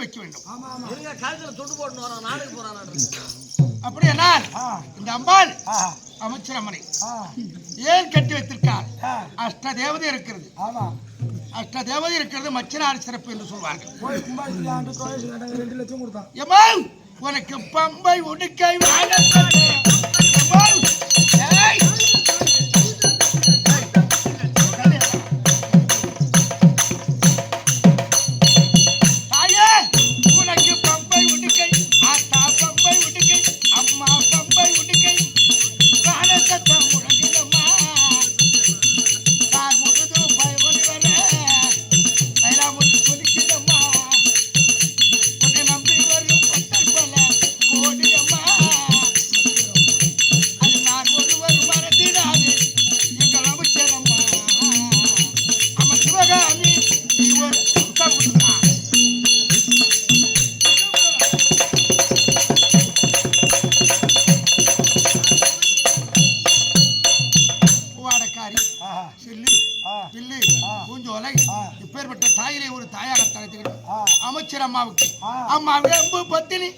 வைக்க வேண்டும். கழுத்துல துண்டு போட்டு வரான் நாளைக்கு போறான். அப்படி என்னால் இந்த அம்பாள் அமைச்சர் அம்மனை ஏன் கட்டி வைத்திருக்கார்? அஷ்ட தேவதை இருக்கிறது. அஷ்ட தேவதை இருக்கிறது மச்சனார் சிறப்பு என்று சொல்வார்கள். உனக்கு பம்பை உடுக்கை இப்பேற்பட்ட தாயிலே ஒரு தாயாக தழைத்துக்கிட்டு அமைச்சர் அம்மாவுக்கு அம்மா வேம்பு பத்தினி